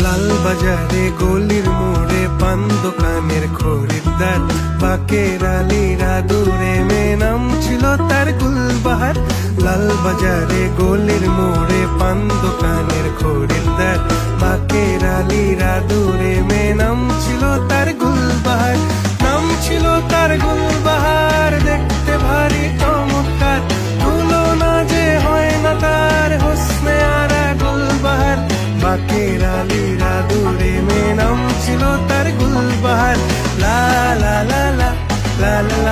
লাল বাজারে গলির মোড়ে পান দোকানের খরিদ্দার, বাকের আলীরা দূরে মেয়ে নাম ছিল তার গুলবাহার। লাল বাজারে গলির মোড়ে পান দোকানের খরিদ্দার, বাকের আলীরা দূরে মেয়ে নাম ছিল তার গুলবাহার। নাম ছিল তার গুলবাহার, দেখতে ভারী চমৎকার, তুলনা যে হয় না তার হোসনে আরা গুলবাহার। বাকের আলীরা দূরে মেয়ে নাম ছিল তার গুলবাহার। লা লা লা লা লা লা